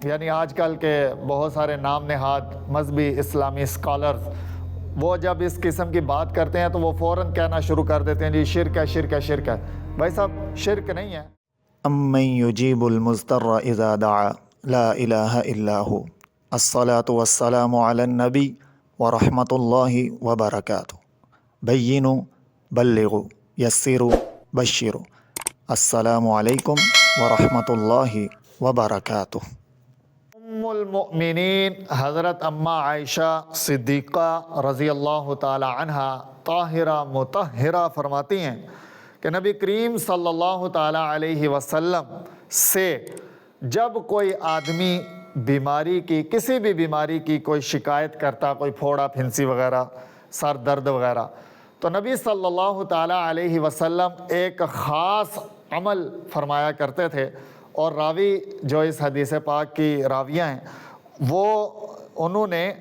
یعنی آج کل کے بہت سارے نام نہاد مذہبی اسلامی اسکالرز وہ جب اس قسم کی بات کرتے ہیں تو وہ فوراً کہنا شروع کر دیتے ہیں جی شرک ہے شرک ہے شرک ہے۔ بھائی صاحب شرک نہیں ہے۔ امن یجیب المضطر اذا دعا لا الہ الا ہو الصلاۃ والسلام علی النبی ورحمۃ اللہ وبرکاتہ بینوا بلغوا یسروا بشروا السلام علیکم ورحمۃ اللہ وبرکاتہ۔ ام المؤمنین حضرت اماں عائشہ صدیقہ رضی اللہ تعالی عنہا طاہرہ مطہرہ فرماتی ہیں کہ نبی کریم صلی اللہ تعالی علیہ وسلم سے جب کوئی آدمی بیماری کی کسی بھی بیماری کی کوئی شکایت کرتا، کوئی پھوڑا پھنسی وغیرہ سر درد وغیرہ، تو نبی صلی اللہ تعالی علیہ وسلم ایک خاص عمل فرمایا کرتے تھے، اور راوی جو اس حدیث پاک کی راویہ ہیں وہ انہوں نے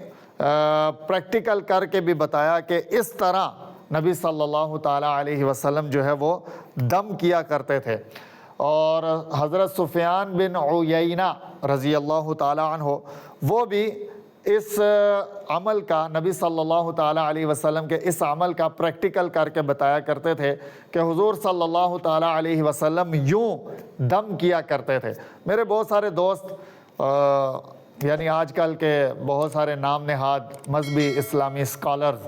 پریکٹیکل کر کے بھی بتایا کہ اس طرح نبی صلی اللہ تعالی علیہ وسلم جو ہے وہ دم کیا کرتے تھے۔ اور حضرت سفیان بن عیینہ رضی اللہ تعالی عنہ وہ بھی اس عمل کا نبی صلی اللہ تعالی علیہ وسلم کے اس عمل کا پریکٹیکل کر کے بتایا کرتے تھے کہ حضور صلی اللہ تعالی علیہ وسلم یوں دم کیا کرتے تھے۔ میرے بہت سارے دوست یعنی آج کل کے بہت سارے نام نہاد مذہبی اسلامی اسکالرز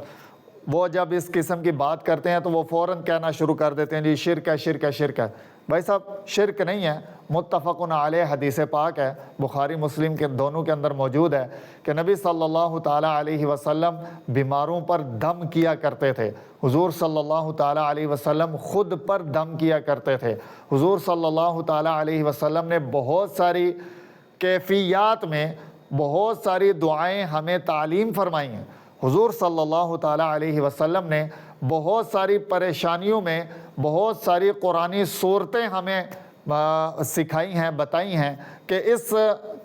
وہ جب اس قسم کی بات کرتے ہیں تو وہ فوراً کہنا شروع کر دیتے ہیں جی شرک ہے شرک ہے شرک ہے۔ بھائی صاحب شرک نہیں ہے، متفقن علیہ حدیث پاک ہے، بخاری مسلم کے دونوں کے اندر موجود ہے کہ نبی صلی اللہ تعالی علیہ وسلم بیماروں پر دم کیا کرتے تھے۔ حضور صلی اللہ تعالی علیہ وسلم خود پر دم کیا کرتے تھے۔ حضور صلی اللہ تعالی علیہ وسلم نے بہت ساری کیفیات میں بہت ساری دعائیں ہمیں تعلیم فرمائی ہیں۔ حضور صلی اللہ تعالی علیہ وسلم نے بہت ساری پریشانیوں میں بہت ساری قرآنی صورتیں ہمیں سکھائی ہیں، بتائی ہیں کہ اس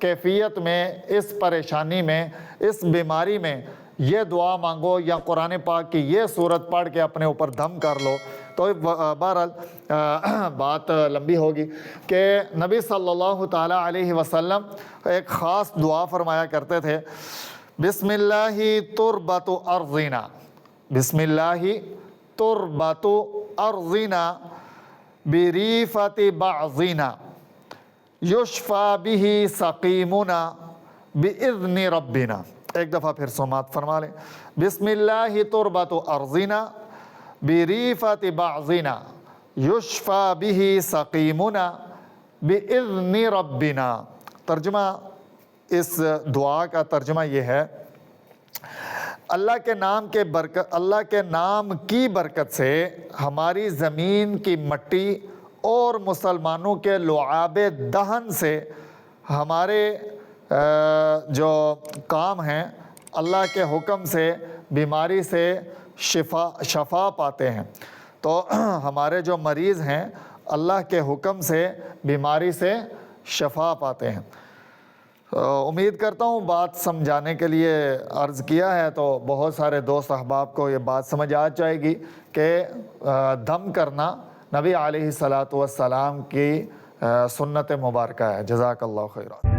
کیفیت میں، اس پریشانی میں، اس بیماری میں یہ دعا مانگو یا قرآن پاک کی یہ صورت پڑھ کے اپنے اوپر دم کر لو۔ تو بہرحال بات لمبی ہوگی کہ نبی صلی اللہ تعالی علیہ وسلم ایک خاص دعا فرمایا کرتے تھے، بسم اللہ تربت ارضنا، بسم اللہ تربت ارضنا بریفت بعضنا یشفا به سقیمنا باذن ربنا۔ ایک دفعہ پھر سماعت فرما لیں، بسم اللہ تربت ارضنا بریفت بعضنا یشفا به سقیمنا باذن ربنا۔ ترجمہ اس دعا کا ترجمہ یہ ہے، اللہ کے نام کی برکت سے ہماری زمین کی مٹی اور مسلمانوں کے لعاب دہن سے ہمارے جو کام ہیں اللہ کے حکم سے بیماری سے شفا پاتے ہیں۔ تو ہمارے جو مریض ہیں اللہ کے حکم سے بیماری سے شفا پاتے ہیں۔ امید کرتا ہوں بات سمجھانے کے لیے عرض کیا ہے تو بہت سارے دوست احباب کو یہ بات سمجھ آ جائے گی کہ دم کرنا نبی علیہ الصلاۃ والسلام کی سنت مبارکہ ہے۔ جزاک اللہ خیرہ۔